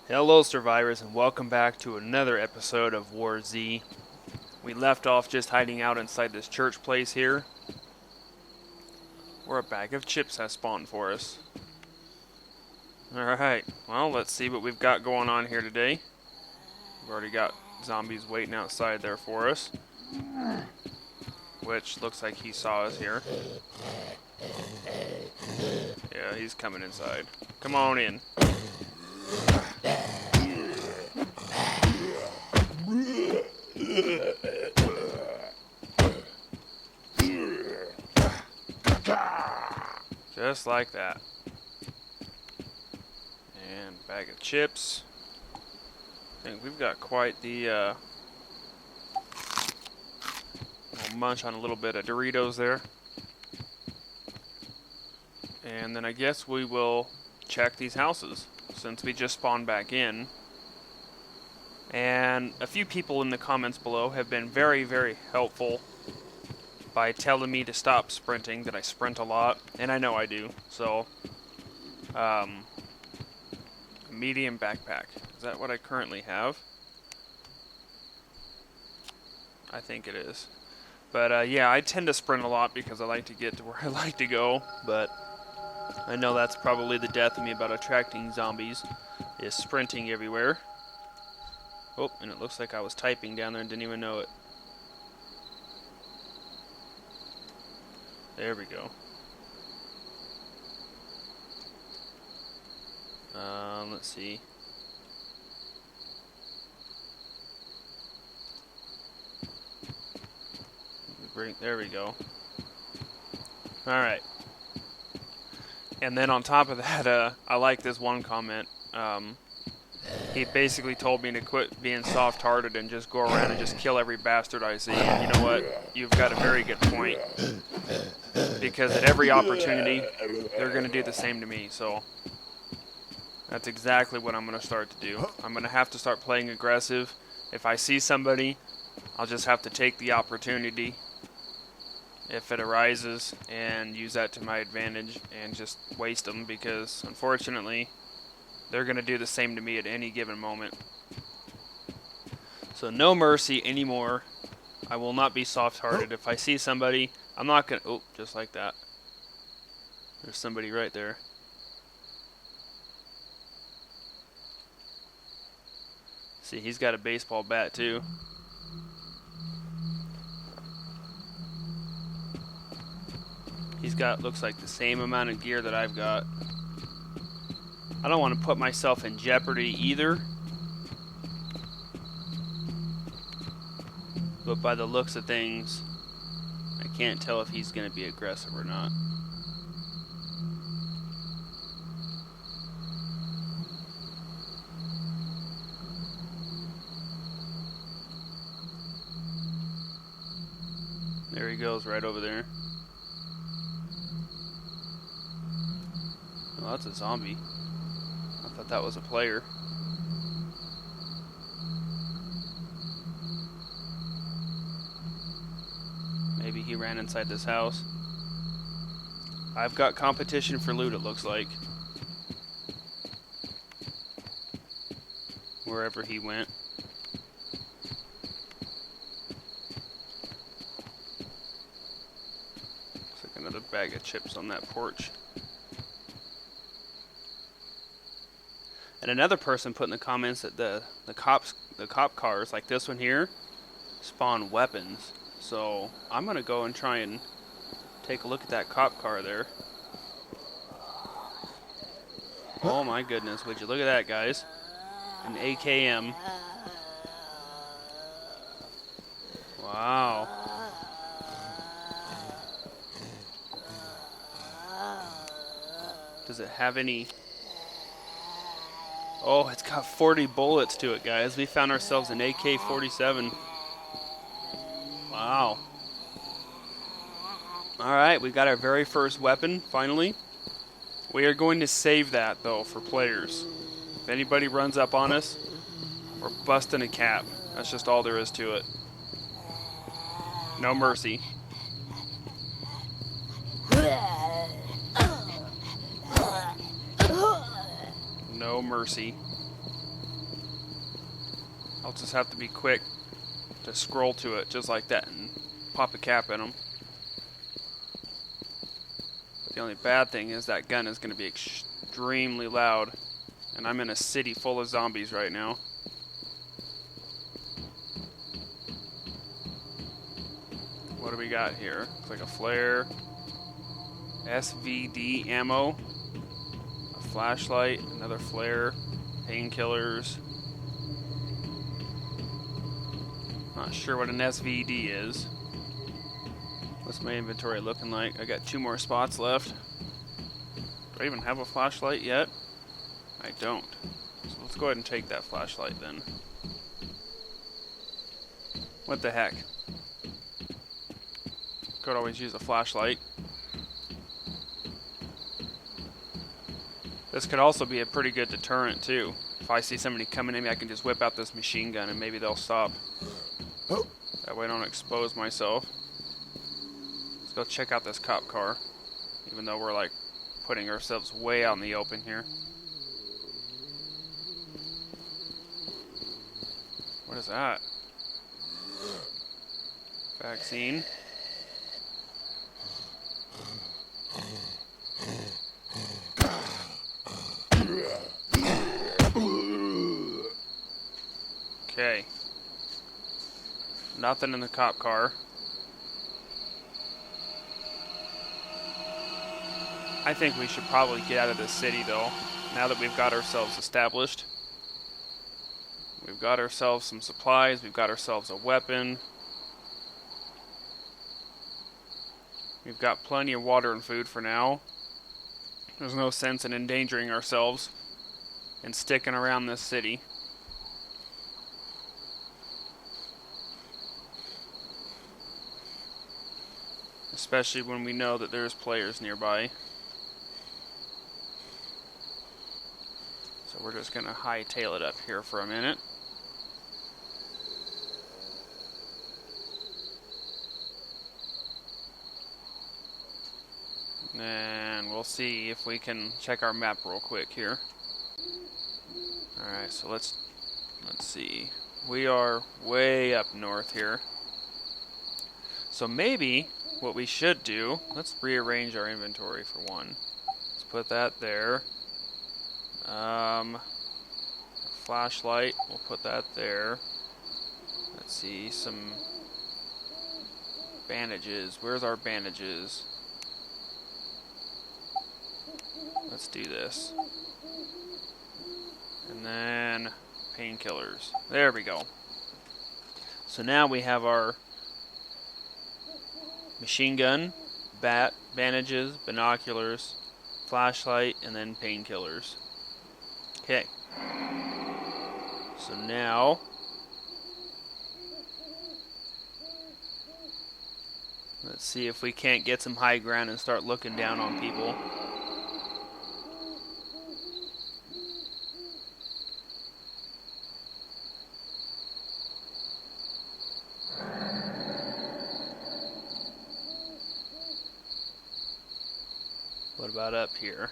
Hello survivors and welcome back to another episode of WarZ. We left off just hiding out inside this church place here, where a bag of chips has spawned for us. Alright, well let's see what we've got going on here today. We've already got zombies waiting outside there for us, which looks like he saw us here. Yeah, he's coming inside. Come on in. Just like that. And bag of chips. I think we've got quite the we'll munch on a little bit of Doritos there. And then I guess we will check these houses since we just spawned back in. And a few people in the comments below have been very, very helpful by telling me to stop sprinting, that I sprint a lot, and I know I do. So, medium backpack. Is that what I currently have? I think it is. But yeah, I tend to sprint a lot because I like to get to where I like to go, but I know that's probably the death of me about attracting zombies, is sprinting everywhere. Oh, and it looks like I was typing down there and didn't even know it. There we go. Let's see. There we go. Alright. And then on top of that, I like this one comment. He basically told me to quit being soft-hearted and just go around and just kill every bastard I see. And you know what? You've got a very good point. Because at every opportunity, they're going to do the same to me. So that's exactly what I'm going to start to do. I'm going to have to start playing aggressive. If I see somebody, I'll just have to take the opportunity if it arises and use that to my advantage and just waste them, because unfortunately they're going to do the same to me at any given moment. So no mercy anymore. I will not be soft-hearted. If I see somebody, I'm not going to... Oh, just like that. There's somebody right there. See, he's got a baseball bat too. He's got, looks like, the same amount of gear that I've got. I don't want to put myself in jeopardy either. But by the looks of things, I can't tell if he's going to be aggressive or not. There he goes, right over there. Oh, that's a zombie. I thought that was a player. Maybe he ran inside this house. I've got competition for loot, it looks like. Wherever he went. Looks like another bag of chips on that porch. And another person put in the comments that the cop cars, like this one here, spawn weapons. So I'm gonna go and try and take a look at that cop car there. Oh my goodness, would you look at that, guys? An AKM. Wow. Does it have any... Oh, it's got 40 bullets to it, guys. We found ourselves an AK-47. Wow. Alright, we got our very first weapon, finally. We are going to save that, though, for players. If anybody runs up on us, we're busting a cap. That's just all there is to it. No mercy. No mercy. I'll just have to be quick to scroll to it just like that and pop a cap in them. But the only bad thing is that gun is going to be extremely loud. And I'm in a city full of zombies right now. What do we got here? Looks like a flare. SVD ammo. A flashlight. Another flare. Painkillers. Not sure what an SVD is. What's my inventory looking like? I got 2 more spots left. Do I even have a flashlight yet? I don't. So let's go ahead and take that flashlight then. What the heck? Could always use a flashlight. This could also be a pretty good deterrent too. If I see somebody coming at me, I can just whip out this machine gun and maybe they'll stop. That way I don't expose myself. Let's go check out this cop car. Even though we're like putting ourselves way out in the open here. What is that? Vaccine. Okay. Nothing in the cop car. I think we should probably get out of this city though, now that we've got ourselves established. We've got ourselves some supplies, we've got ourselves a weapon. We've got plenty of water and food for now. There's no sense in endangering ourselves and sticking around this city. Especially when we know that there's players nearby. So we're just gonna hightail it up here for a minute. And we'll see if we can check our map real quick here. Alright, so let's see. We are way up north here. So maybe what we should do, let's rearrange our inventory for one. Let's put that there. A flashlight, we'll put that there. Let's see, some bandages. Where's our bandages? Let's do this. And then painkillers. There we go. So now we have our machine gun, bat, bandages, binoculars, flashlight, and then painkillers. Okay. So now let's see if we can't get some high ground and start looking down on people. What about up here?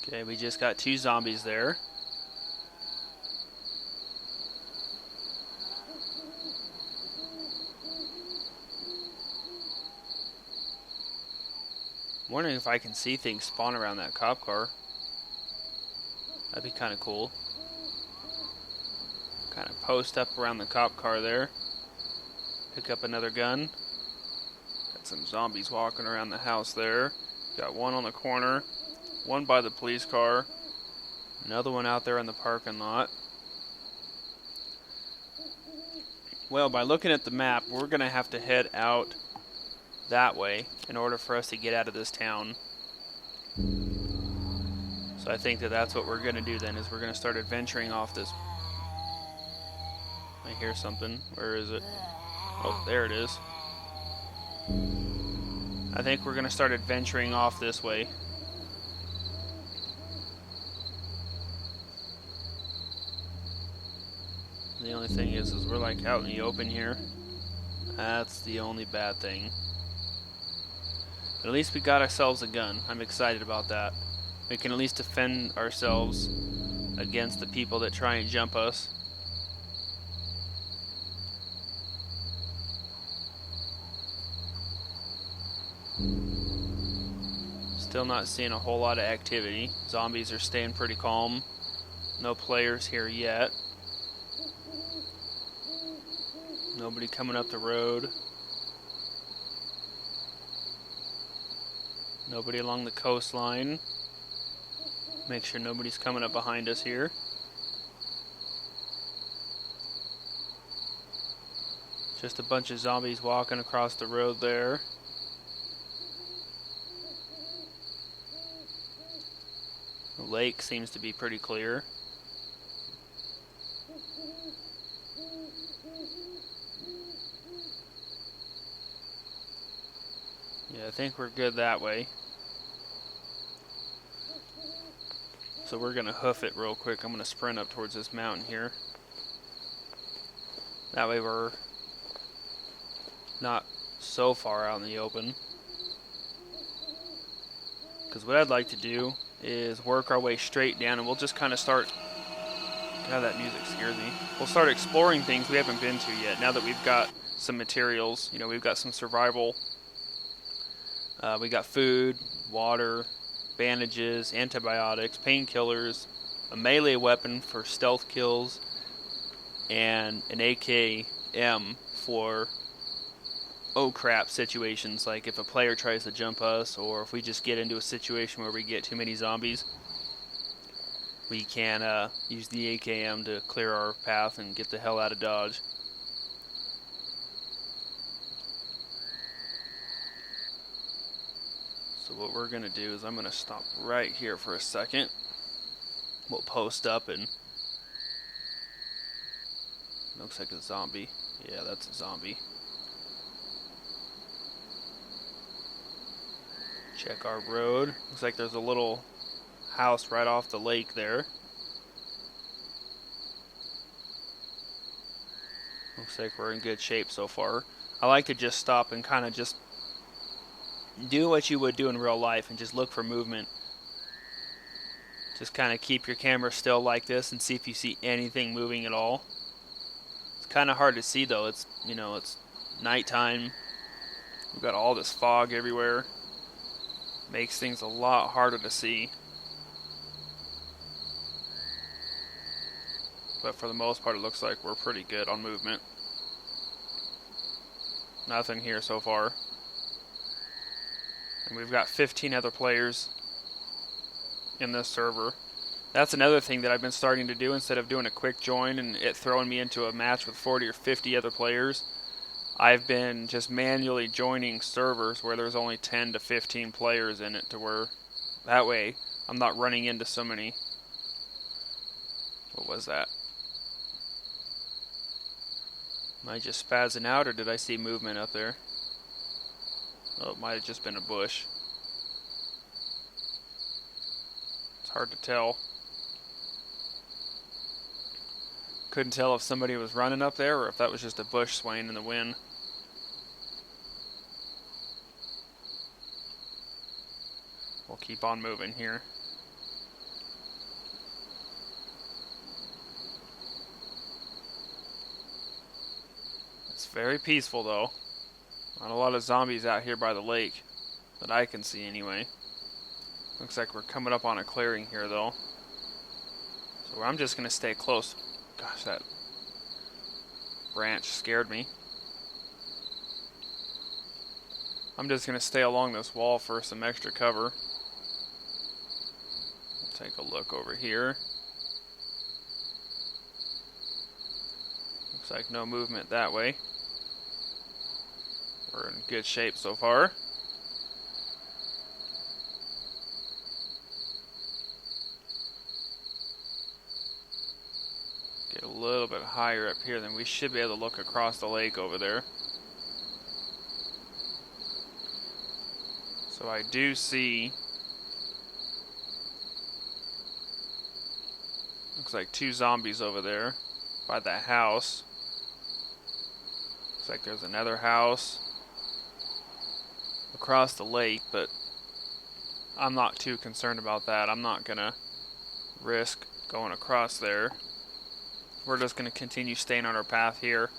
Okay, we just got 2 zombies there. I'm wondering if I can see things spawn around that cop car. That'd be kind of cool. Kind of post up around the cop car there. Pick up another gun. Got some zombies walking around the house there. Got one on the corner. One by the police car. Another one out there in the parking lot. Well, by looking at the map, we're going to have to head out that way in order for us to get out of this town. So I think that that's what we're going to do then, is we're going to start adventuring off this. I hear something. Where is it? Oh, there it is. I think we're going to start adventuring off this way. The only thing is we're like out in the open here. That's the only bad thing. But at least we got ourselves a gun. I'm excited about that. We can at least defend ourselves against the people that try and jump us. Still not seeing a whole lot of activity. Zombies are staying pretty calm. No players here yet. Nobody coming up the road. Nobody along the coastline. Make sure nobody's coming up behind us here. Just a bunch of zombies walking across the road there. The lake seems to be pretty clear. Yeah, I think we're good that way. So we're gonna hoof it real quick. I'm gonna sprint up towards this mountain here. That way we're not so far out in the open. Because what I'd like to do is work our way straight down, and we'll just kind of start. God, that music scares me. We'll start exploring things we haven't been to yet. Now that we've got some materials, you know, we've got some survival. We got food, water, bandages, antibiotics, painkillers, a melee weapon for stealth kills, and an AKM for oh crap situations, like if a player tries to jump us, or if we just get into a situation where we get too many zombies, we can use the AKM to clear our path and get the hell out of Dodge. So what we're going to do is I'm going to stop right here for a second. We'll post up and... Looks like a zombie. Yeah, that's a zombie. Check our road. Looks like there's a little house right off the lake there. Looks like we're in good shape so far. I like to just stop and kind of just do what you would do in real life and just look for movement. Just kind of keep your camera still like this and see if you see anything moving at all. It's kind of hard to see though. It's, you know, it's nighttime. We've got all this fog everywhere. Makes things a lot harder to see. But for the most part, it looks like we're pretty good on movement. Nothing here so far. And we've got 15 other players in this server. That's another thing that I've been starting to do. Instead of doing a quick join and it throwing me into a match with 40 or 50 other players, I've been just manually joining servers where there's only 10 to 15 players in it, to where that way I'm not running into so many. What was that? Am I just spazzing out, or did I see movement up there? Oh, it might have just been a bush. It's hard to tell. Couldn't tell if somebody was running up there or if that was just a bush swaying in the wind. We'll keep on moving here. It's very peaceful though. Not a lot of zombies out here by the lake that I can see anyway. Looks like we're coming up on a clearing here though. So I'm just going to stay close. Gosh, that branch scared me. I'm just going to stay along this wall for some extra cover. We'll take a look over here. Looks like no movement that way. We're in good shape so far. Get a little bit higher up here, then we should be able to look across the lake over there. So I do see, looks like 2 zombies over there by that house. Looks like there's another house across the lake, but I'm not too concerned about that. I'm not going to risk going across there. We're just going to continue staying on our path here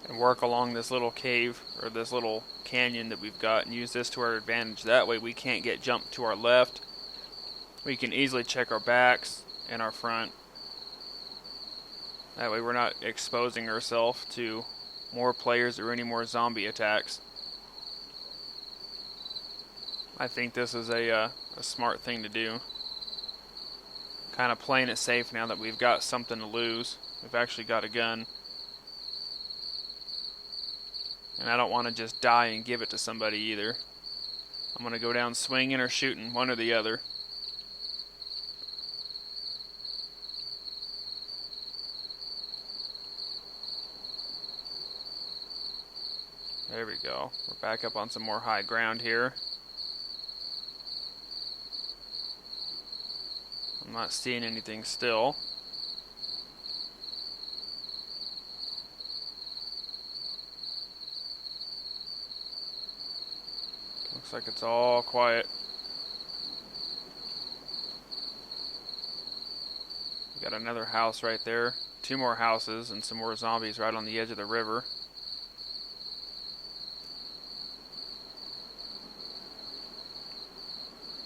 and work along this little cave, or this little canyon that we've got, and use this to our advantage. That way we can't get jumped to our left. We can easily check our backs and our front. That way we're not exposing ourselves to more players or any more zombie attacks. I think this is a smart thing to do. Kind of playing it safe now that we've got something to lose. We've actually got a gun. And I don't want to just die and give it to somebody either. I'm going to go down swinging or shooting, one or the other. There we go. We're back up on some more high ground here. I'm not seeing anything still. Looks like it's all quiet. We got another house right there. 2 more houses and some more zombies right on the edge of the river.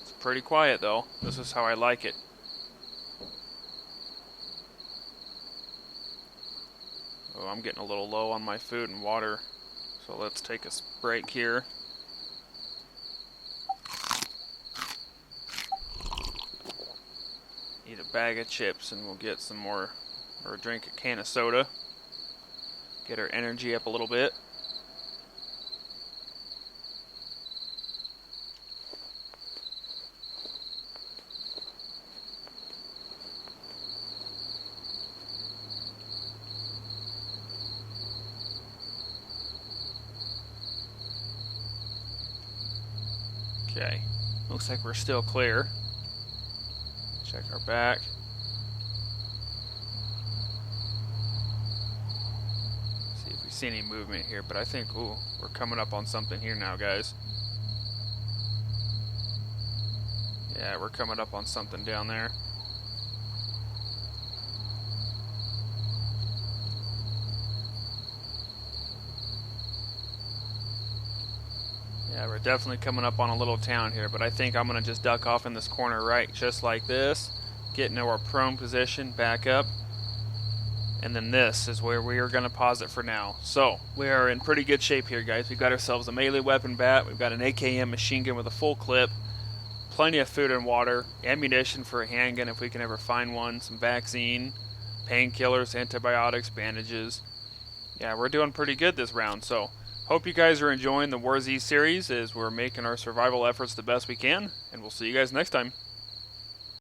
It's pretty quiet though. This is how I like it. Oh, I'm getting a little low on my food and water. So let's take a break here. Eat a bag of chips and we'll get some more, or drink a can of soda. Get our energy up a little bit. Okay, looks like we're still clear. Check our back. See if we see any movement here, but I think, ooh, we're coming up on something here now, guys. Yeah, we're coming up on something down there. Yeah, we're definitely coming up on a little town here, but I think I'm going to just duck off in this corner right, just like this. Get into our prone position, back up. And then this is where we are going to pause it for now. So, we are in pretty good shape here, guys. We've got ourselves a melee weapon bat. We've got an AKM machine gun with a full clip. Plenty of food and water. Ammunition for a handgun if we can ever find one. Some vaccine, painkillers, antibiotics, bandages. Yeah, we're doing pretty good this round, so hope you guys are enjoying the WarZ series as we're making our survival efforts the best we can, and we'll see you guys next time.